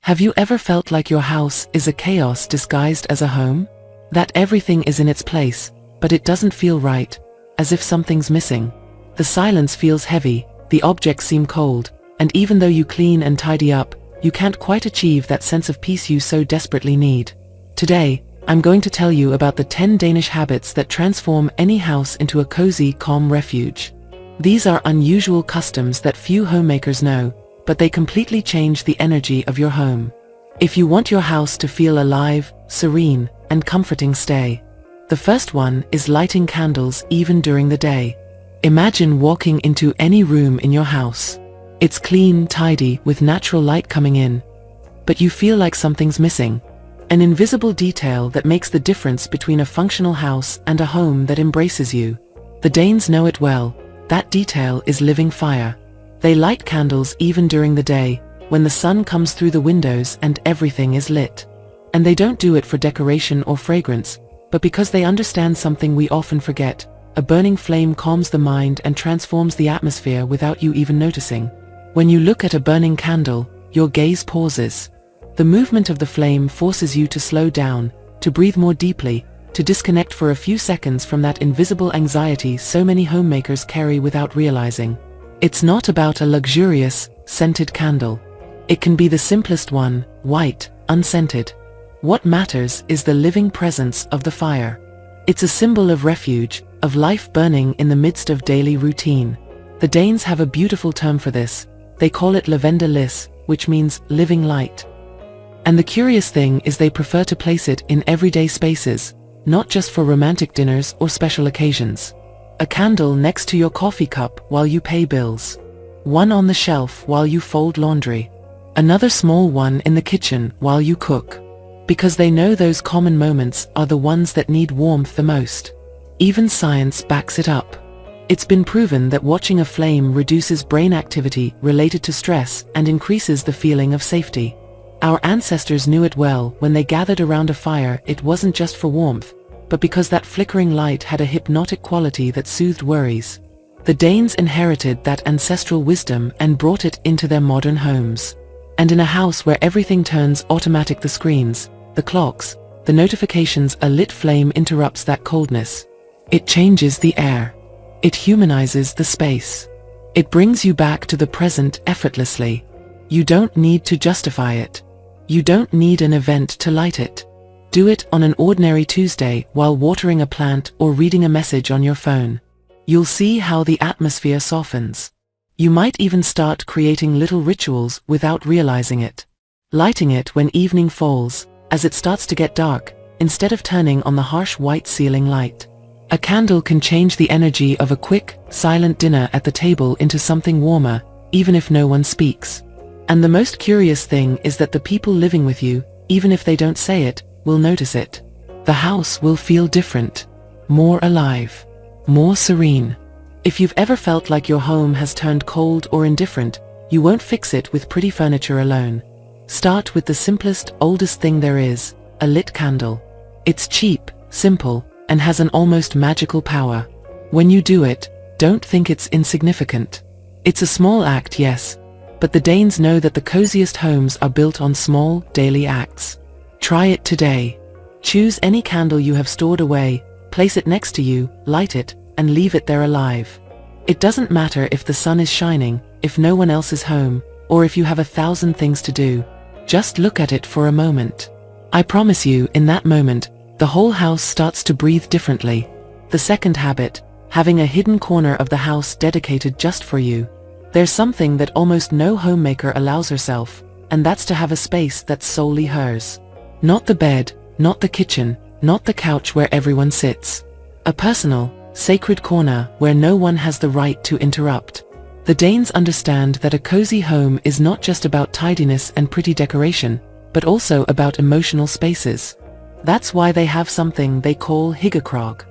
Have you ever felt like your house is a chaos disguised as a home? That everything is in its place, but it doesn't feel right, as if something's missing. The silence feels heavy, the objects seem cold, and even though you clean and tidy up, you can't quite achieve that sense of peace you so desperately need. Today, I'm going to tell you about the 10 Danish habits that transform any house into a cozy, calm refuge. These are unusual customs that few homemakers know, but they completely change the energy of your home. If you want your house to feel alive, serene, and comforting, stay. The first one is lighting candles even during the day. Imagine walking into any room in your house. It's clean, tidy, with natural light coming in. But you feel like something's missing. An invisible detail that makes the difference between a functional house and a home that embraces you. The Danes know it well. That detail is living fire. They light candles even during the day, when the sun comes through the windows and everything is lit. And they don't do it for decoration or fragrance, but because they understand something we often forget. A burning flame calms the mind and transforms the atmosphere without you even noticing. When you look at a burning candle, your gaze pauses. The movement of the flame forces you to slow down, to breathe more deeply, to disconnect for a few seconds from that invisible anxiety so many homemakers carry without realizing. It's not about a luxurious, scented candle. It can be the simplest one, white, unscented. What matters is the living presence of the fire. It's a symbol of refuge, of life burning in the midst of daily routine. The Danes have a beautiful term for this. They call it lavender lys, which means living light. And the curious thing is they prefer to place it in everyday spaces, not just for romantic dinners or special occasions. A candle next to your coffee cup while you pay bills. One on the shelf while you fold laundry. Another small one in the kitchen while you cook. Because they know those common moments are the ones that need warmth the most. Even science backs it up. It's been proven that watching a flame reduces brain activity related to stress and increases the feeling of safety. Our ancestors knew it well. When they gathered around a fire, it wasn't just for warmth, but because that flickering light had a hypnotic quality that soothed worries. The Danes inherited that ancestral wisdom and brought it into their modern homes. And in a house where everything turns automatic, the screens, the clocks, the notifications, a lit flame interrupts that coldness. It changes the air. It humanizes the space. It brings you back to the present effortlessly. You don't need to justify it. You don't need an event to light it. Do it on an ordinary Tuesday while watering a plant or reading a message on your phone. You'll see how the atmosphere softens. You might even start creating little rituals without realizing it. Lighting it when evening falls, as it starts to get dark, instead of turning on the harsh white ceiling light. A candle can change the energy of a quick, silent dinner at the table into something warmer, even if no one speaks. And the most curious thing is that the people living with you, even if they don't say it, will notice it. The house will feel different, more alive, more serene. If you've ever felt like your home has turned cold or indifferent, you won't fix it with pretty furniture alone. Start with the simplest, oldest thing there is, a lit candle. It's cheap, simple, and has an almost magical power. When you do it, don't think it's insignificant. It's a small act, yes, but the Danes know that the coziest homes are built on small, daily acts. Try it today. Choose any candle you have stored away, place it next to you, light it, and leave it there alive. It doesn't matter if the sun is shining, if no one else is home, or if you have 1,000 things to do. Just look at it for a moment. I promise you, in that moment, the whole house starts to breathe differently. The second habit, having a hidden corner of the house dedicated just for you. There's something that almost no homemaker allows herself, and that's to have a space that's solely hers. Not the bed, not the kitchen, not the couch where everyone sits. A personal, sacred corner where no one has the right to interrupt. The Danes understand that a cozy home is not just about tidiness and pretty decoration, but also about emotional spaces. That's why they have something they call hyggekrog.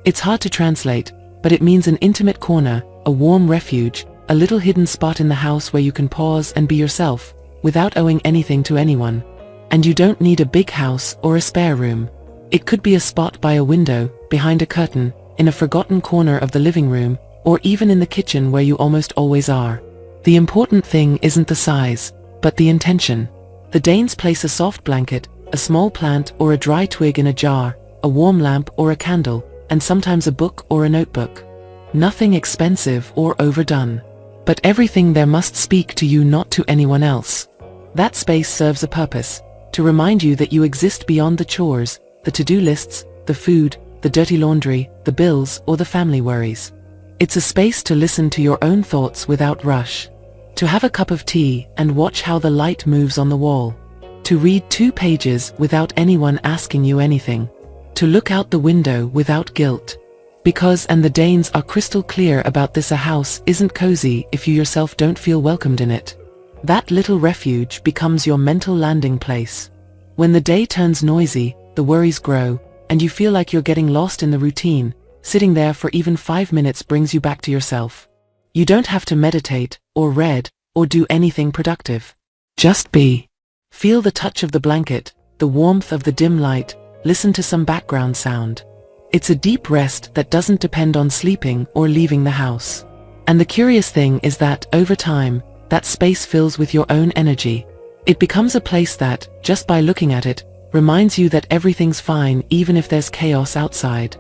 It's hard to translate, but it means an intimate corner, a warm refuge, a little hidden spot in the house where you can pause and be yourself, without owing anything to anyone. And you don't need a big house or a spare room. It could be a spot by a window, behind a curtain, in a forgotten corner of the living room, or even in the kitchen where you almost always are. The important thing isn't the size, but the intention. The Danes place a soft blanket, a small plant or a dry twig in a jar, a warm lamp or a candle, and sometimes a book or a notebook. Nothing expensive or overdone. But everything there must speak to you, not to anyone else. That space serves a purpose, to remind you that you exist beyond the chores, the to-do lists, the food, the dirty laundry, the bills, or the family worries. It's a space to listen to your own thoughts without rush. To have a cup of tea and watch how the light moves on the wall. To read 2 pages without anyone asking you anything. To look out the window without guilt. Because, and the Danes are crystal clear about this, a house isn't cozy if you yourself don't feel welcomed in it. That little refuge becomes your mental landing place. When the day turns noisy, the worries grow, and you feel like you're getting lost in the routine, sitting there for even 5 minutes brings you back to yourself. You don't have to meditate, or read, or do anything productive. Just be. Feel the touch of the blanket, the warmth of the dim light, listen to some background sound. It's a deep rest that doesn't depend on sleeping or leaving the house. And the curious thing is that, over time, that space fills with your own energy. It becomes a place that, just by looking at it, reminds you that everything's fine even if there's chaos outside.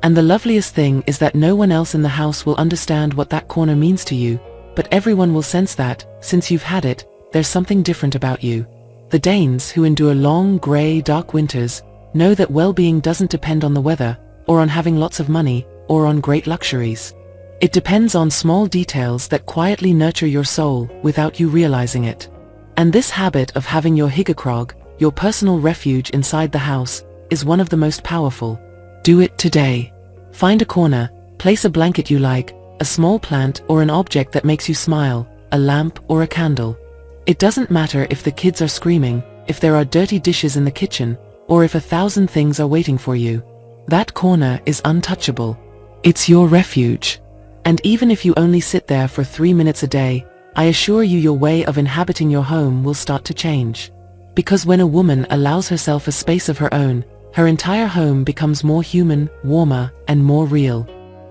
And the loveliest thing is that no one else in the house will understand what that corner means to you, but everyone will sense that, since you've had it, there's something different about you. The Danes, who endure long, grey, dark winters, know that well-being doesn't depend on the weather, or on having lots of money, or on great luxuries. It depends on small details that quietly nurture your soul without you realizing it. And this habit of having your hyggekrog, your personal refuge inside the house, is one of the most powerful. Do it today. Find a corner, place a blanket you like, a small plant or an object that makes you smile, a lamp or a candle. It doesn't matter if the kids are screaming, if there are dirty dishes in the kitchen, or if 1,000 things are waiting for you. That corner is untouchable. It's your refuge. And even if you only sit there for 3 minutes a day, I assure you your way of inhabiting your home will start to change. Because when a woman allows herself a space of her own, her entire home becomes more human, warmer, and more real.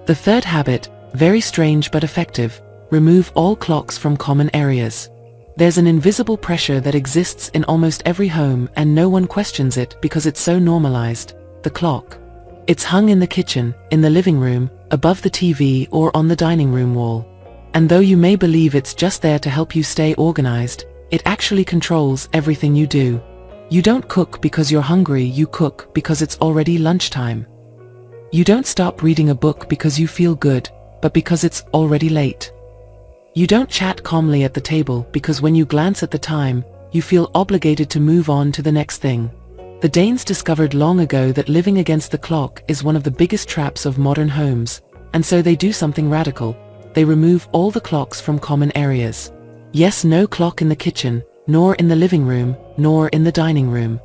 The third habit, very strange but effective, remove all clocks from common areas. There's an invisible pressure that exists in almost every home and no one questions it because it's so normalized. The clock. It's hung in the kitchen, in the living room, above the TV or on the dining room wall. And though you may believe it's just there to help you stay organized, it actually controls everything you do. You don't cook because you're hungry, you cook because it's already lunchtime. You don't stop reading a book because you feel good, but because it's already late. You don't chat calmly at the table because when you glance at the time, you feel obligated to move on to the next thing. The Danes discovered long ago that living against the clock is one of the biggest traps of modern homes, and so they do something radical. They remove all the clocks from common areas. Yes, no clock in the kitchen, nor in the living room, nor in the dining room.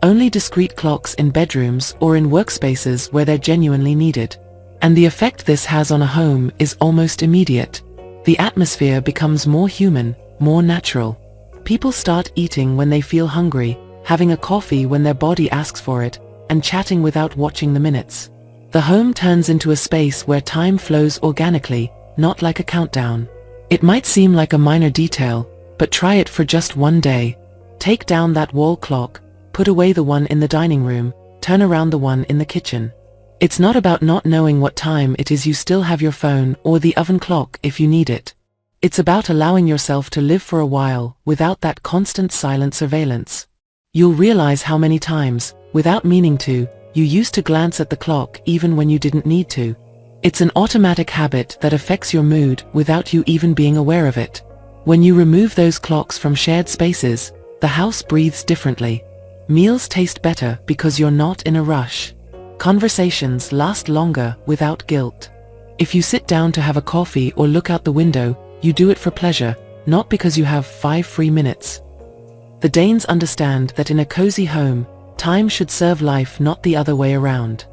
Only discrete clocks in bedrooms or in workspaces where they're genuinely needed. And the effect this has on a home is almost immediate. The atmosphere becomes more human, more natural. People start eating when they feel hungry, having a coffee when their body asks for it, and chatting without watching the minutes. The home turns into a space where time flows organically, not like a countdown. It might seem like a minor detail, but try it for just one day. Take down that wall clock, put away the one in the dining room, turn around the one in the kitchen. It's not about not knowing what time it is. You still have your phone or the oven clock if you need it. It's about allowing yourself to live for a while without that constant silent surveillance. You'll realize how many times, without meaning to, you used to glance at the clock even when you didn't need to. It's an automatic habit that affects your mood without you even being aware of it. When you remove those clocks from shared spaces, the house breathes differently. Meals taste better because you're not in a rush. Conversations last longer without guilt. If you sit down to have a coffee or look out the window, you do it for pleasure, not because you have 5 free minutes. The Danes understand that in a cozy home, time should serve life, not the other way around.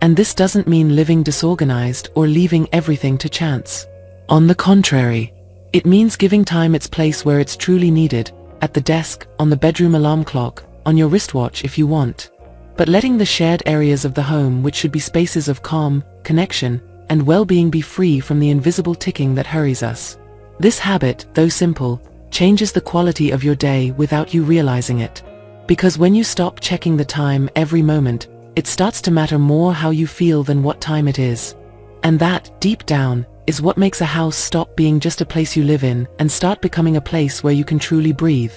And this doesn't mean living disorganized or leaving everything to chance. On the contrary, it means giving time its place where it's truly needed, at the desk, on the bedroom alarm clock, on your wristwatch if you want. But letting the shared areas of the home, which should be spaces of calm, connection, and well-being, be free from the invisible ticking that hurries us. This habit, though simple, changes the quality of your day without you realizing it. Because when you stop checking the time every moment, it starts to matter more how you feel than what time it is. And that, deep down, is what makes a house stop being just a place you live in and start becoming a place where you can truly breathe.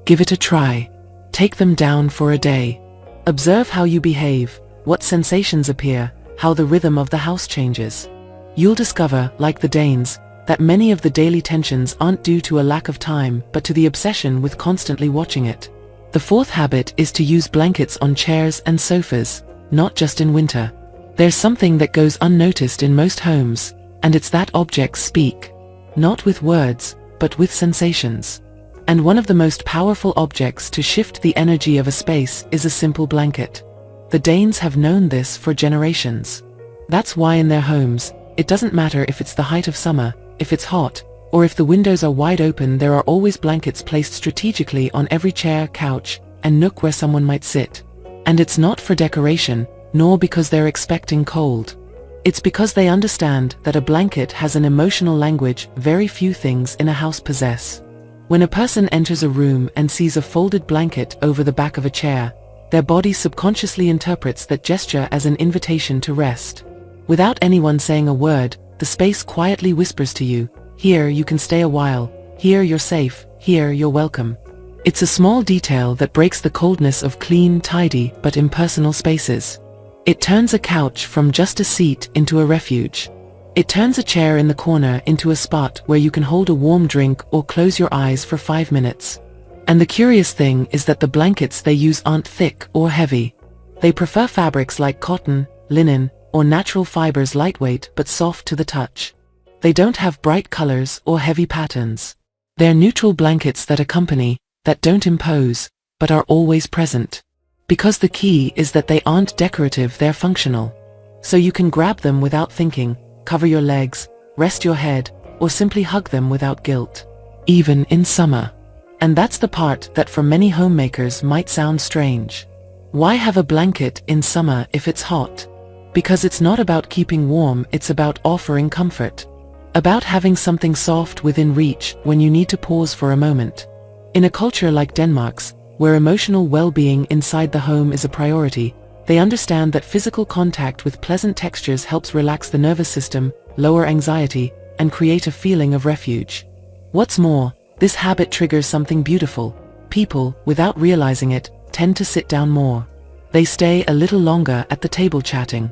Give it a try. Take them down for a day. Observe how you behave, what sensations appear, how the rhythm of the house changes. You'll discover, like the Danes, that many of the daily tensions aren't due to a lack of time but to the obsession with constantly watching it. The fourth habit is to use blankets on chairs and sofas, not just in winter. There's something that goes unnoticed in most homes, and it's that objects speak. Not with words, but with sensations. And one of the most powerful objects to shift the energy of a space is a simple blanket. The Danes have known this for generations. That's why in their homes, it doesn't matter if it's the height of summer, if it's hot, or if the windows are wide open, there are always blankets placed strategically on every chair, couch, and nook where someone might sit. And it's not for decoration, nor because they're expecting cold. It's because they understand that a blanket has an emotional language very few things in a house possess. When a person enters a room and sees a folded blanket over the back of a chair, their body subconsciously interprets that gesture as an invitation to rest. Without anyone saying a word, the space quietly whispers to you, here you can stay a while, here you're safe, here you're welcome. It's a small detail that breaks the coldness of clean, tidy, but impersonal spaces. It turns a couch from just a seat into a refuge. It turns a chair in the corner into a spot where you can hold a warm drink or close your eyes for 5 minutes. And the curious thing is that the blankets they use aren't thick or heavy. They prefer fabrics like cotton, linen, or natural fibers, lightweight but soft to the touch. They don't have bright colors or heavy patterns. They're neutral blankets that accompany, that don't impose, but are always present. Because the key is that they aren't decorative, they're functional. So you can grab them without thinking, cover your legs, rest your head, or simply hug them without guilt. Even in summer. And that's the part that for many homemakers might sound strange. Why have a blanket in summer if it's hot? Because it's not about keeping warm, it's about offering comfort. About having something soft within reach when you need to pause for a moment. In a culture like Denmark's, where emotional well-being inside the home is a priority, they understand that physical contact with pleasant textures helps relax the nervous system, lower anxiety, and create a feeling of refuge. What's more, this habit triggers something beautiful. People, without realizing it, tend to sit down more. They stay a little longer at the table chatting.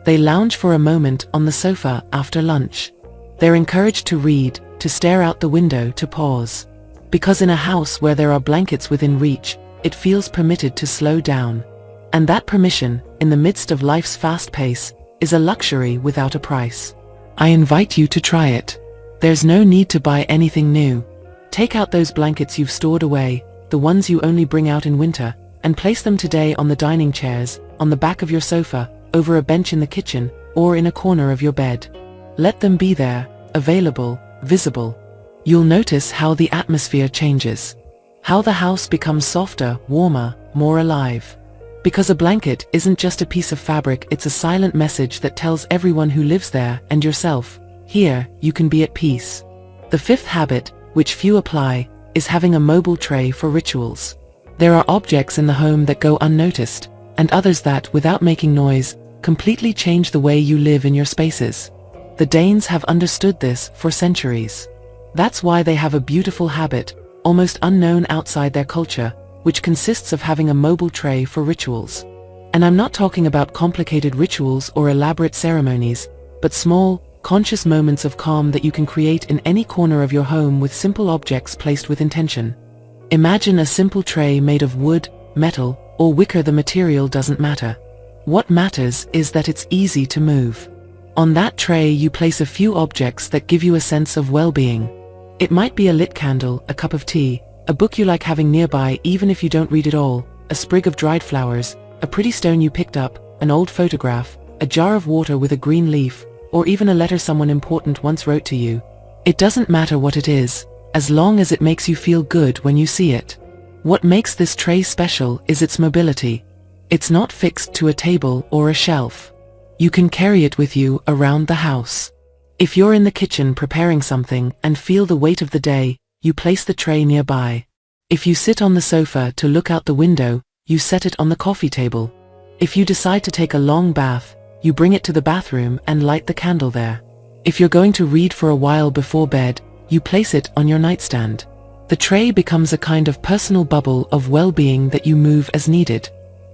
They lounge for a moment on the sofa after lunch. They're encouraged to read, to stare out the window, to pause. Because in a house where there are blankets within reach, it feels permitted to slow down. And that permission, in the midst of life's fast pace, is a luxury without a price. I invite you to try it. There's no need to buy anything new. Take out those blankets you've stored away, the ones you only bring out in winter, and place them today on the dining chairs, on the back of your sofa, over a bench in the kitchen, or in a corner of your bed. Let them be there, available, visible. You'll notice how the atmosphere changes. How the house becomes softer, warmer, more alive. Because a blanket isn't just a piece of fabric, it's a silent message that tells everyone who lives there, and yourself, here, you can be at peace. The fifth habit, which few apply, is having a mobile tray for rituals. There are objects in the home that go unnoticed, and others that, without making noise, completely change the way you live in your spaces. The Danes have understood this for centuries. That's why they have a beautiful habit, almost unknown outside their culture, which consists of having a mobile tray for rituals. And I'm not talking about complicated rituals or elaborate ceremonies, but small, conscious moments of calm that you can create in any corner of your home with simple objects placed with intention. Imagine a simple tray made of wood, metal, or wicker. The material doesn't matter. What matters is that it's easy to move. On that tray you place a few objects that give you a sense of well-being. It might be a lit candle, a cup of tea, a book you like having nearby even if you don't read it all, a sprig of dried flowers, a pretty stone you picked up, an old photograph, a jar of water with a green leaf, or even a letter someone important once wrote to you. It doesn't matter what it is, as long as it makes you feel good when you see it. What makes this tray special is its mobility. It's not fixed to a table or a shelf. You can carry it with you around the house. If you're in the kitchen preparing something and feel the weight of the day, you place the tray nearby. If you sit on the sofa to look out the window, you set it on the coffee table. If you decide to take a long bath, you bring it to the bathroom and light the candle there. If you're going to read for a while before bed, you place it on your nightstand. The tray becomes a kind of personal bubble of well-being that you move as needed.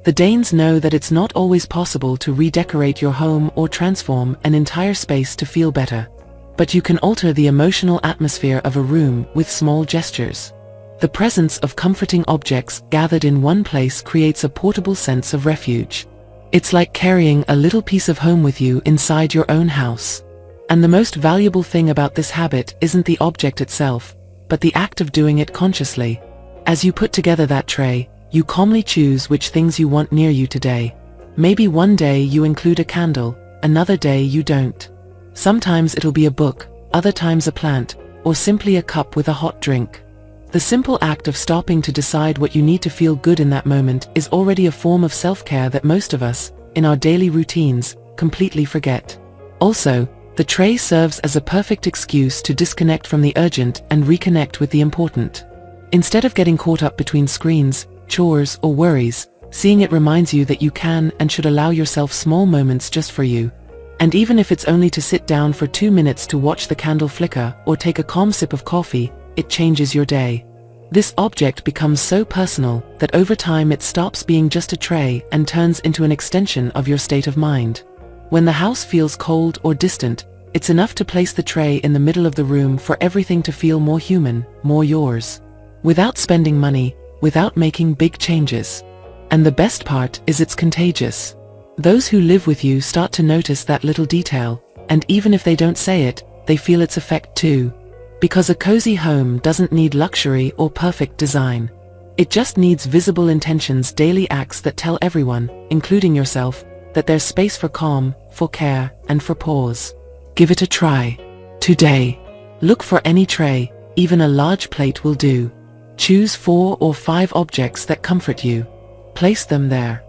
The Danes know that it's not always possible to redecorate your home or transform an entire space to feel better. But you can alter the emotional atmosphere of a room with small gestures. The presence of comforting objects gathered in one place creates a portable sense of refuge. It's like carrying a little piece of home with you inside your own house. And the most valuable thing about this habit isn't the object itself, but the act of doing it consciously. As you put together that tray, you calmly choose which things you want near you today. Maybe one day you include a candle, another day you don't. Sometimes it'll be a book, other times a plant, or simply a cup with a hot drink. The simple act of stopping to decide what you need to feel good in that moment is already a form of self-care that most of us, in our daily routines, completely forget. Also, the tray serves as a perfect excuse to disconnect from the urgent and reconnect with the important. Instead of getting caught up between screens, chores, or worries, seeing it reminds you that you can and should allow yourself small moments just for you. And even if it's only to sit down for 2 minutes to watch the candle flicker or take a calm sip of coffee, it changes your day. This object becomes so personal that over time it stops being just a tray and turns into an extension of your state of mind. When the house feels cold or distant, it's enough to place the tray in the middle of the room for everything to feel more human, more yours. Without spending money, without making big changes. And the best part is it's contagious. Those who live with you start to notice that little detail, and even if they don't say it, they feel its effect too. Because a cozy home doesn't need luxury or perfect design. It just needs visible intentions, daily acts that tell everyone, including yourself, that there's space for calm, for care, and for pause. Give it a try. Today. Look for any tray, even a large plate will do. Choose 4 or 5 objects that comfort you. Place them there.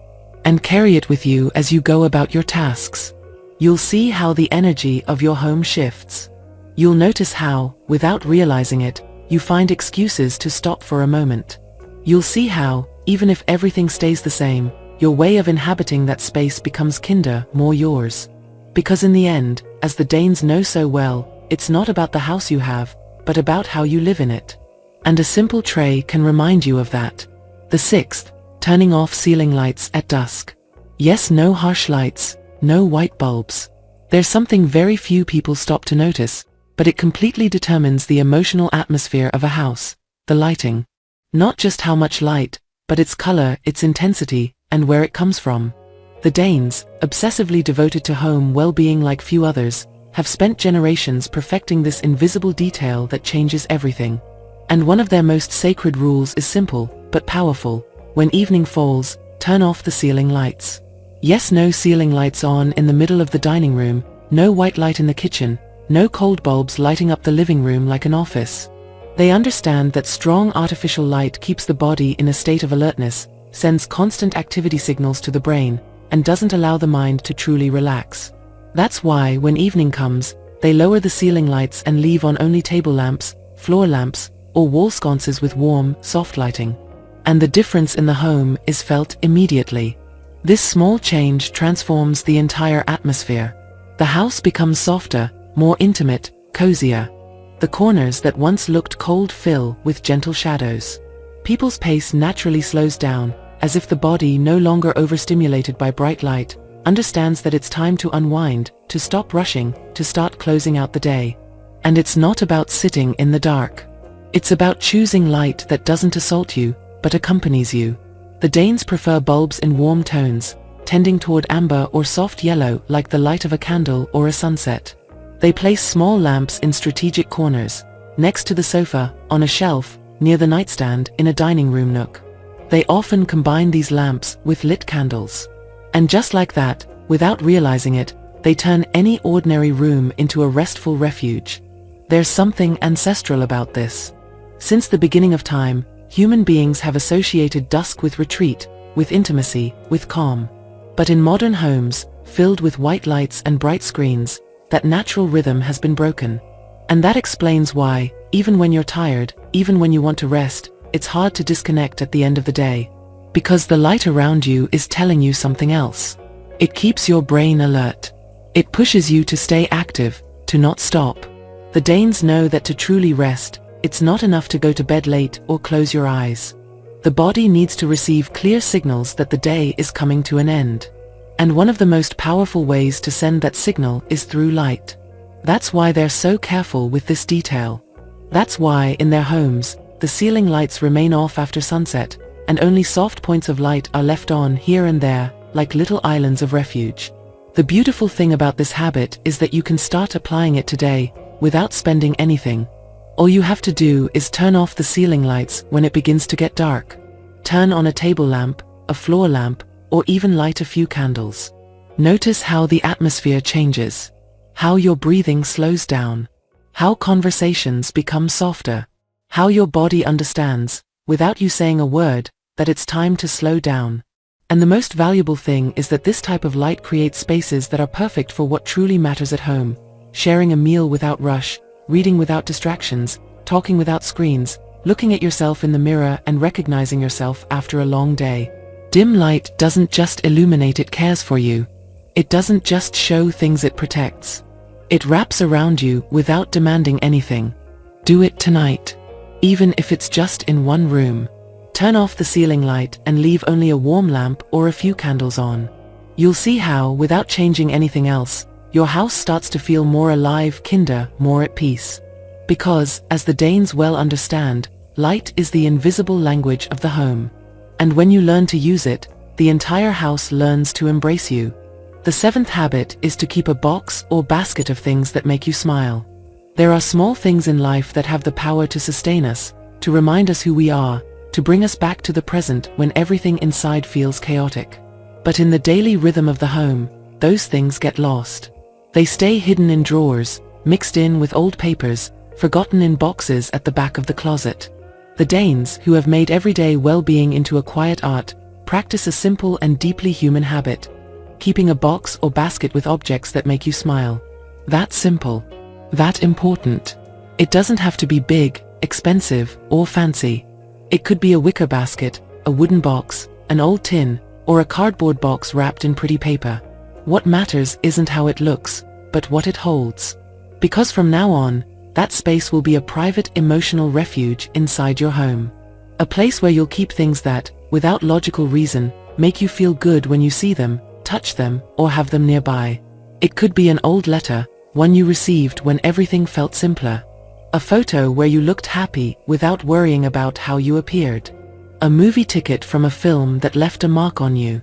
And carry it with you as you go about your tasks. You'll see how the energy of your home shifts. You'll notice how, without realizing it, you find excuses to stop for a moment. You'll see how, even if everything stays the same, your way of inhabiting that space becomes kinder, more yours. Because in the end, as the Danes know so well, it's not about the house you have, but about how you live in it. And a simple tray can remind you of that. The 6th, turning off ceiling lights at dusk. Yes, no harsh lights, no white bulbs. There's something very few people stop to notice, but it completely determines the emotional atmosphere of a house, the lighting. Not just how much light, but its color, its intensity, and where it comes from. The Danes, obsessively devoted to home well-being like few others, have spent generations perfecting this invisible detail that changes everything. And one of their most sacred rules is simple, but powerful. When evening falls, turn off the ceiling lights. Yes, no ceiling lights on in the middle of the dining room, no white light in the kitchen, no cold bulbs lighting up the living room like an office. They understand that strong artificial light keeps the body in a state of alertness, sends constant activity signals to the brain, and doesn't allow the mind to truly relax. That's why, when evening comes, they lower the ceiling lights and leave on only table lamps, floor lamps, or wall sconces with warm, soft lighting. And the difference in the home is felt immediately. This small change transforms the entire atmosphere. The house becomes softer, more intimate, cozier. The corners that once looked cold fill with gentle shadows. People's pace naturally slows down, as if the body, no longer overstimulated by bright light, understands that it's time to unwind, to stop rushing, to start closing out the day. And it's not about sitting in the dark. It's about choosing light that doesn't assault you, but accompanies you. The Danes prefer bulbs in warm tones, tending toward amber or soft yellow like the light of a candle or a sunset. They place small lamps in strategic corners, next to the sofa, on a shelf, near the nightstand, in a dining room nook. They often combine these lamps with lit candles. And just like that, without realizing it, they turn any ordinary room into a restful refuge. There's something ancestral about this. Since the beginning of time, human beings have associated dusk with retreat, with intimacy, with calm. But in modern homes, filled with white lights and bright screens, that natural rhythm has been broken. And that explains why, even when you're tired, even when you want to rest, it's hard to disconnect at the end of the day. Because the light around you is telling you something else. It keeps your brain alert. It pushes you to stay active, to not stop. The Danes know that to truly rest, it's not enough to go to bed late or close your eyes. The body needs to receive clear signals that the day is coming to an end. And one of the most powerful ways to send that signal is through light. That's why they're so careful with this detail. That's why, in their homes, the ceiling lights remain off after sunset, and only soft points of light are left on here and there, like little islands of refuge. The beautiful thing about this habit is that you can start applying it today, without spending anything. All you have to do is turn off the ceiling lights when it begins to get dark. Turn on a table lamp, a floor lamp, or even light a few candles. Notice how the atmosphere changes. How your breathing slows down. How conversations become softer. How your body understands, without you saying a word, that it's time to slow down. And the most valuable thing is that this type of light creates spaces that are perfect for what truly matters at home. Sharing a meal without rush, reading without distractions, talking without screens, looking at yourself in the mirror and recognizing yourself after a long day. Dim light doesn't just illuminate, it cares for you. It doesn't just show things, it protects. It wraps around you without demanding anything. Do it tonight. Even if it's just in one room. Turn off the ceiling light and leave only a warm lamp or a few candles on. You'll see how, without changing anything else, your house starts to feel more alive, kinder, more at peace. Because, as the Danes well understand, light is the invisible language of the home. And when you learn to use it, the entire house learns to embrace you. The seventh habit is to keep a box or basket of things that make you smile. There are small things in life that have the power to sustain us, to remind us who we are, to bring us back to the present when everything inside feels chaotic. But in the daily rhythm of the home, those things get lost. They stay hidden in drawers, mixed in with old papers, forgotten in boxes at the back of the closet. The Danes, who have made everyday well-being into a quiet art, practice a simple and deeply human habit. Keeping a box or basket with objects that make you smile. That simple. That important. It doesn't have to be big, expensive, or fancy. It could be a wicker basket, a wooden box, an old tin, or a cardboard box wrapped in pretty paper. What matters isn't how it looks, but what it holds. Because from now on, that space will be a private emotional refuge inside your home. A place where you'll keep things that, without logical reason, make you feel good when you see them, touch them, or have them nearby. It could be an old letter, one you received when everything felt simpler. A photo where you looked happy without worrying about how you appeared. A movie ticket from a film that left a mark on you.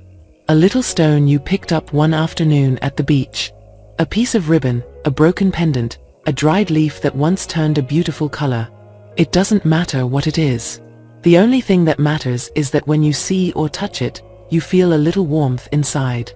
A little stone you picked up one afternoon at the beach. A piece of ribbon, a broken pendant, a dried leaf that once turned a beautiful color. It doesn't matter what it is. The only thing that matters is that when you see or touch it, you feel a little warmth inside.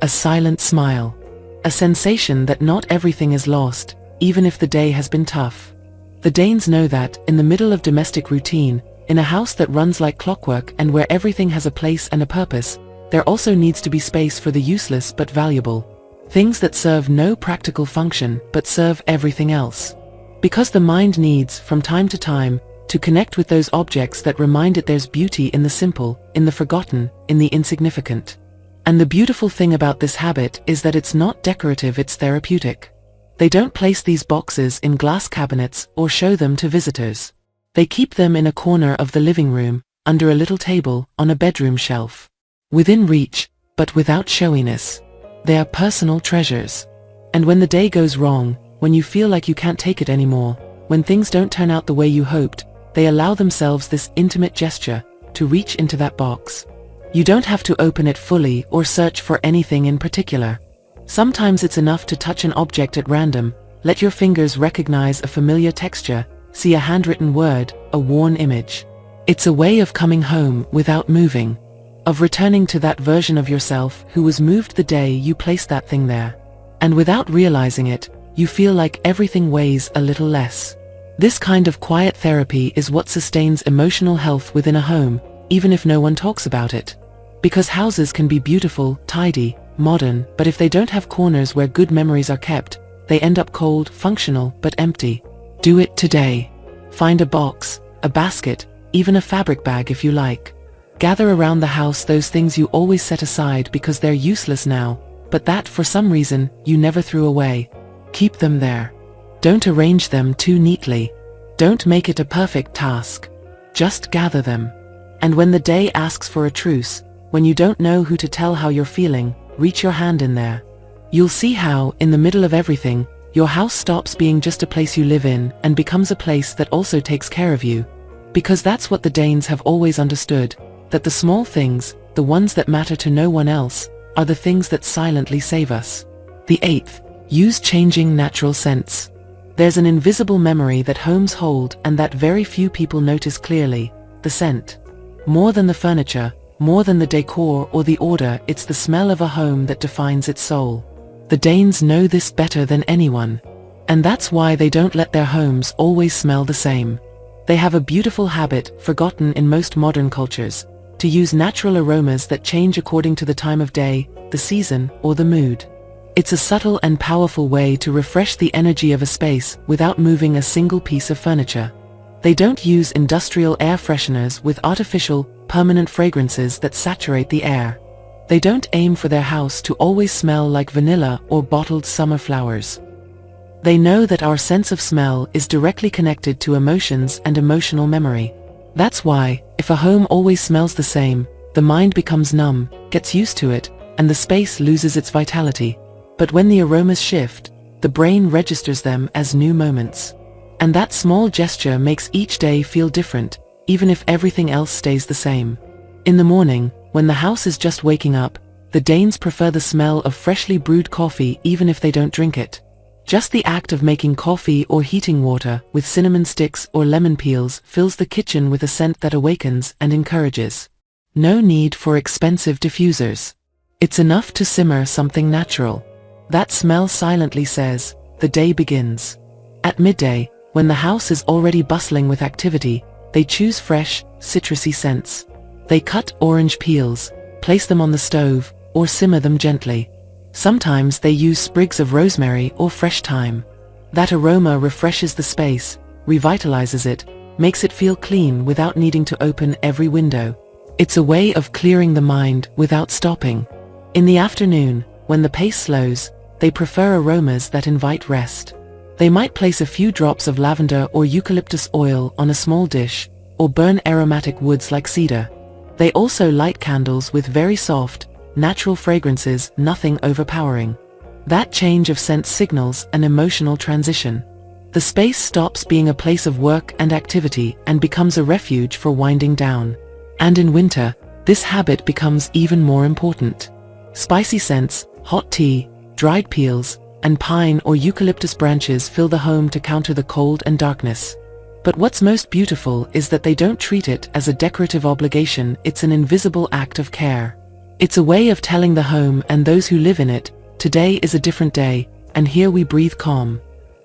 A silent smile. A sensation that not everything is lost, even if the day has been tough. The Danes know that, in the middle of domestic routine, in a house that runs like clockwork and where everything has a place and a purpose, there also needs to be space for the useless but valuable. Things that serve no practical function but serve everything else. Because the mind needs, from time to time, to connect with those objects that remind it there's beauty in the simple, in the forgotten, in the insignificant. And the beautiful thing about this habit is that it's not decorative, it's therapeutic. They don't place these boxes in glass cabinets or show them to visitors. They keep them in a corner of the living room, under a little table, on a bedroom shelf. Within reach, but without showiness. They are personal treasures. And when the day goes wrong, when you feel like you can't take it anymore, when things don't turn out the way you hoped, they allow themselves this intimate gesture, to reach into that box. You don't have to open it fully or search for anything in particular. Sometimes it's enough to touch an object at random, let your fingers recognize a familiar texture, see a handwritten word, a worn image. It's a way of coming home without moving. Of returning to that version of yourself who was moved the day you placed that thing there. And without realizing it, you feel like everything weighs a little less. This kind of quiet therapy is what sustains emotional health within a home, even if no one talks about it. Because houses can be beautiful, tidy, modern, but if they don't have corners where good memories are kept, they end up cold, functional, but empty. Do it today. Find a box, a basket, even a fabric bag if you like. Gather around the house those things you always set aside because they're useless now, but that for some reason you never threw away. Keep them there. Don't arrange them too neatly. Don't make it a perfect task. Just gather them. And when the day asks for a truce, when you don't know who to tell how you're feeling, reach your hand in there. You'll see how, in the middle of everything, your house stops being just a place you live in and becomes a place that also takes care of you. Because that's what the Danes have always understood, that the small things, the ones that matter to no one else, are the things that silently save us. The eighth, use changing natural scents. There's an invisible memory that homes hold and that very few people notice clearly, the scent. More than the furniture, more than the decor or the order, it's the smell of a home that defines its soul. The Danes know this better than anyone. And that's why they don't let their homes always smell the same. They have a beautiful habit, forgotten in most modern cultures, to use natural aromas that change according to the time of day, the season, or the mood. It's a subtle and powerful way to refresh the energy of a space without moving a single piece of furniture. They don't use industrial air fresheners with artificial, permanent fragrances that saturate the air. They don't aim for their house to always smell like vanilla or bottled summer flowers. They know that our sense of smell is directly connected to emotions and emotional memory. That's why, if a home always smells the same, the mind becomes numb, gets used to it, and the space loses its vitality. But when the aromas shift, the brain registers them as new moments. And that small gesture makes each day feel different, even if everything else stays the same. In the morning, when the house is just waking up, the Danes prefer the smell of freshly brewed coffee even if they don't drink it. Just the act of making coffee or heating water with cinnamon sticks or lemon peels fills the kitchen with a scent that awakens and encourages. No need for expensive diffusers. It's enough to simmer something natural. That smell silently says, the day begins. At midday, when the house is already bustling with activity, they choose fresh, citrusy scents. They cut orange peels, place them on the stove, or simmer them gently. Sometimes they use sprigs of rosemary or fresh thyme. That aroma refreshes the space, revitalizes it, makes it feel clean without needing to open every window. It's a way of clearing the mind without stopping. In the afternoon, when the pace slows, they prefer aromas that invite rest. They might place a few drops of lavender or eucalyptus oil on a small dish, or burn aromatic woods like cedar. They also light candles with very soft, natural fragrances, nothing overpowering. That change of scent signals an emotional transition. The space stops being a place of work and activity and becomes a refuge for winding down. And in winter, this habit becomes even more important. Spicy scents, hot tea, dried peels, and pine or eucalyptus branches fill the home to counter the cold and darkness. But what's most beautiful is that they don't treat it as a decorative obligation, it's an invisible act of care. It's a way of telling the home and those who live in it, today is a different day, and here we breathe calm.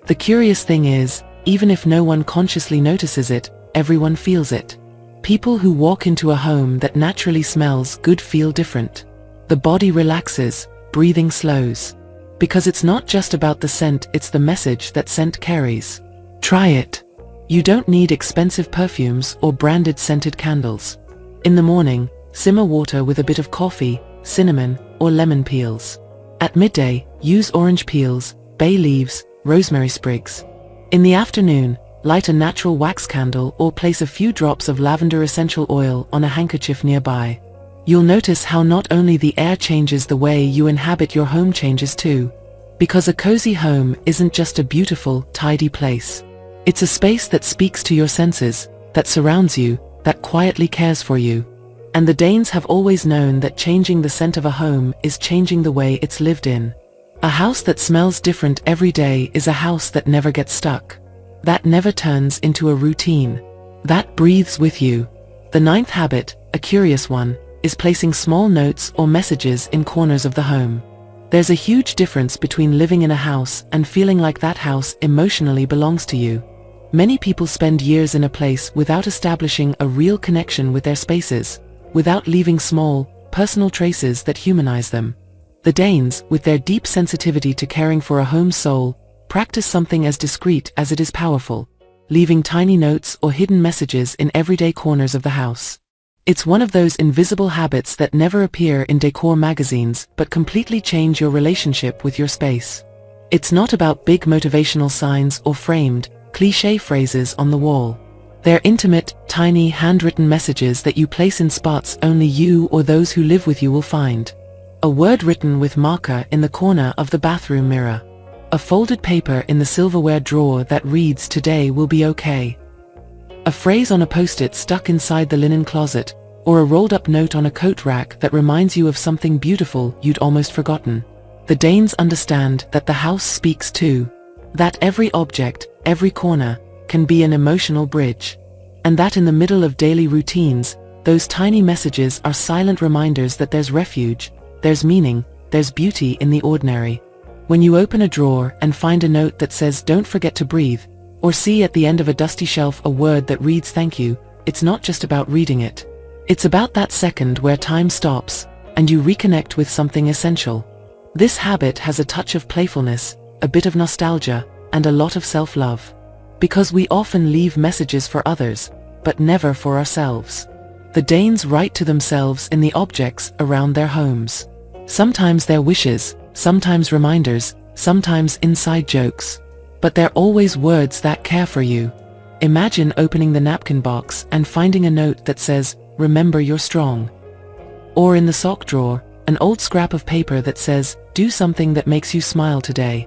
The curious thing is, even if no one consciously notices it, everyone feels it. People who walk into a home that naturally smells good feel different. The body relaxes, breathing slows. Because it's not just about the scent, it's the message that scent carries. Try it. You don't need expensive perfumes or branded scented candles. In the morning, simmer water with a bit of coffee, cinnamon, or lemon peels. At midday, use orange peels, bay leaves, rosemary sprigs. In the afternoon, light a natural wax candle or place a few drops of lavender essential oil on a handkerchief nearby. You'll notice how not only the air changes, the way you inhabit your home changes too. Because a cozy home isn't just a beautiful, tidy place. It's a space that speaks to your senses, that surrounds you, that quietly cares for you. And the Danes have always known that changing the scent of a home is changing the way it's lived in. A house that smells different every day is a house that never gets stuck. That never turns into a routine. That breathes with you. The ninth habit, a curious one, is placing small notes or messages in corners of the home. There's a huge difference between living in a house and feeling like that house emotionally belongs to you. Many people spend years in a place without establishing a real connection with their spaces, without leaving small, personal traces that humanize them. The Danes, with their deep sensitivity to caring for a home's soul, practice something as discreet as it is powerful: leaving tiny notes or hidden messages in everyday corners of the house. It's one of those invisible habits that never appear in decor magazines but completely change your relationship with your space. It's not about big motivational signs or framed, cliché phrases on the wall. They're intimate, tiny, handwritten messages that you place in spots only you or those who live with you will find. A word written with marker in the corner of the bathroom mirror. A folded paper in the silverware drawer that reads, "Today will be okay." A phrase on a post-it stuck inside the linen closet, or a rolled-up note on a coat rack that reminds you of something beautiful you'd almost forgotten. The Danes understand that the house speaks too. That every object, every corner, can be an emotional bridge. And that in the middle of daily routines, those tiny messages are silent reminders that there's refuge, there's meaning, there's beauty in the ordinary. When you open a drawer and find a note that says "Don't forget to breathe," or see at the end of a dusty shelf a word that reads "Thank you," it's not just about reading it. It's about that second where time stops, and you reconnect with something essential. This habit has a touch of playfulness, a bit of nostalgia, and a lot of self-love. Because we often leave messages for others, but never for ourselves. The Danes write to themselves in the objects around their homes. Sometimes they're wishes, sometimes reminders, sometimes inside jokes. But they're always words that care for you. Imagine opening the napkin box and finding a note that says, "Remember you're strong." Or in the sock drawer, an old scrap of paper that says, "Do something that makes you smile today."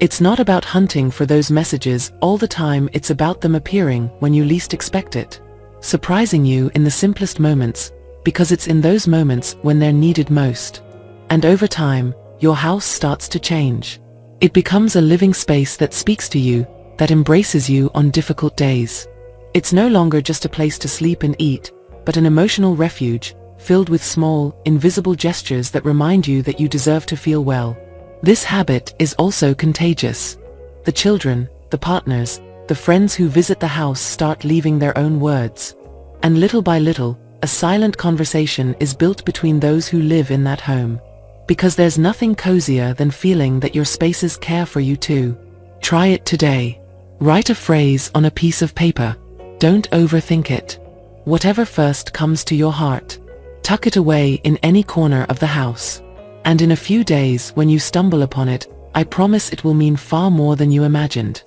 It's not about hunting for those messages all the time, it's about them appearing when you least expect it. Surprising you in the simplest moments, because it's in those moments when they're needed most. And over time, your house starts to change. It becomes a living space that speaks to you, that embraces you on difficult days. It's no longer just a place to sleep and eat, but an emotional refuge, filled with small, invisible gestures that remind you that you deserve to feel well. This habit is also contagious. The children, the partners, the friends who visit the house start leaving their own words. And little by little, a silent conversation is built between those who live in that home. Because there's nothing cozier than feeling that your spaces care for you too. Try it today. Write a phrase on a piece of paper. Don't overthink it. Whatever first comes to your heart. Tuck it away in any corner of the house. And in a few days, when you stumble upon it, I promise it will mean far more than you imagined.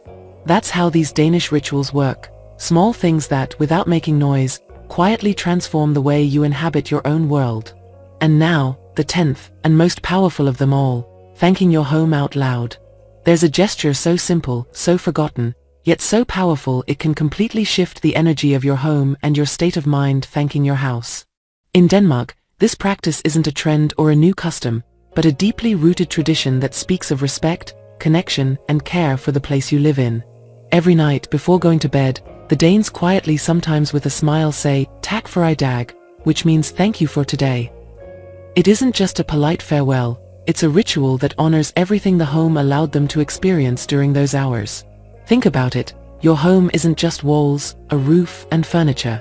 That's how these Danish rituals work. Small things that, without making noise, quietly transform the way you inhabit your own world. And now, the 10th, and most powerful of them all, thanking your home out loud. There's a gesture so simple, so forgotten, yet so powerful it can completely shift the energy of your home and your state of mind. Thanking your house. In Denmark, this practice isn't a trend or a new custom, but a deeply rooted tradition that speaks of respect, connection, and care for the place you live in. Every night before going to bed, the Danes quietly, sometimes with a smile, say, "Tak for I dag," which means "thank you for today." It isn't just a polite farewell, it's a ritual that honors everything the home allowed them to experience during those hours. Think about it, your home isn't just walls, a roof, and furniture.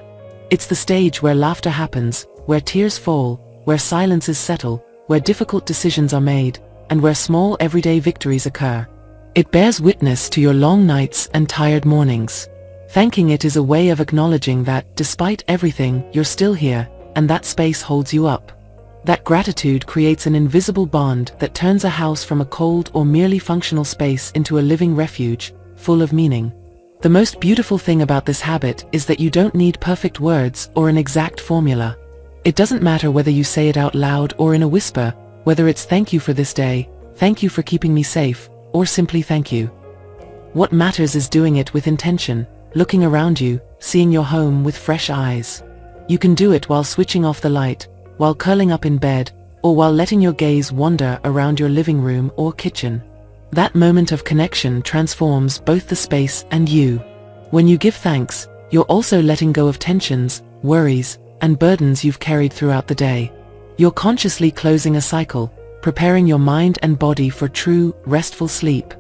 It's the stage where laughter happens, where tears fall, where silences settle, where difficult decisions are made, and where small everyday victories occur. It bears witness to your long nights and tired mornings. Thanking it is a way of acknowledging that, despite everything, you're still here, and that space holds you up. That gratitude creates an invisible bond that turns a house from a cold or merely functional space into a living refuge, full of meaning. The most beautiful thing about this habit is that you don't need perfect words or an exact formula. It doesn't matter whether you say it out loud or in a whisper, whether it's "thank you for this day," "thank you for keeping me safe," or simply "thank you." What matters is doing it with intention, looking around you, seeing your home with fresh eyes. You can do it while switching off the light, while curling up in bed, or while letting your gaze wander around your living room or kitchen. That moment of connection transforms both the space and you. When you give thanks, you're also letting go of tensions, worries, and burdens you've carried throughout the day. You're consciously closing a cycle, preparing your mind and body for true, restful sleep.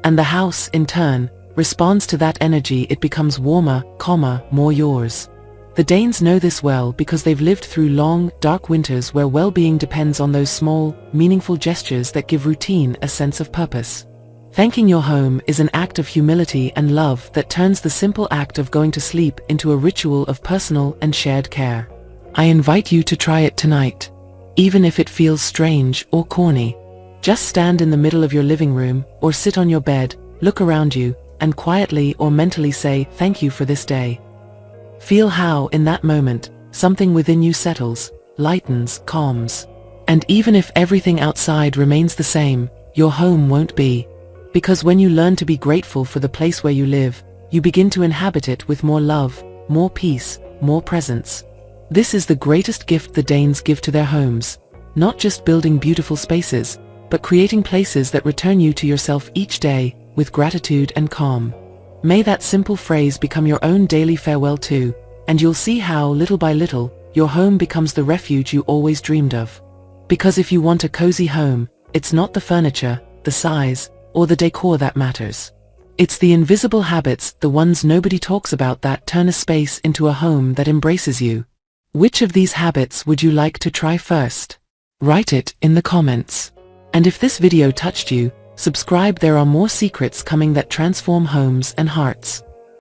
And the house, in turn, responds to that energy. It becomes warmer, calmer, more yours. The Danes know this well because they've lived through long, dark winters where well-being depends on those small, meaningful gestures that give routine a sense of purpose. Thanking your home is an act of humility and love that turns the simple act of going to sleep into a ritual of personal and shared care. I invite you to try it tonight. Even if it feels strange or corny, just stand in the middle of your living room or sit on your bed, look around you, and quietly or mentally say, "Thank you for this day." Feel how, in that moment, something within you settles, lightens, calms. And even if everything outside remains the same, your home won't be. Because when you learn to be grateful for the place where you live, you begin to inhabit it with more love, more peace, more presence. This is the greatest gift the Danes give to their homes, not just building beautiful spaces, but creating places that return you to yourself each day, with gratitude and calm. May that simple phrase become your own daily farewell too, and you'll see how, little by little, your home becomes the refuge you always dreamed of. Because if you want a cozy home, it's not the furniture, the size, or the decor that matters. It's the invisible habits, the ones nobody talks about, that turn a space into a home that embraces you. Which of these habits would you like to try first? Write it in the comments. And if this video touched you, subscribe. There are more secrets coming that transform homes and hearts.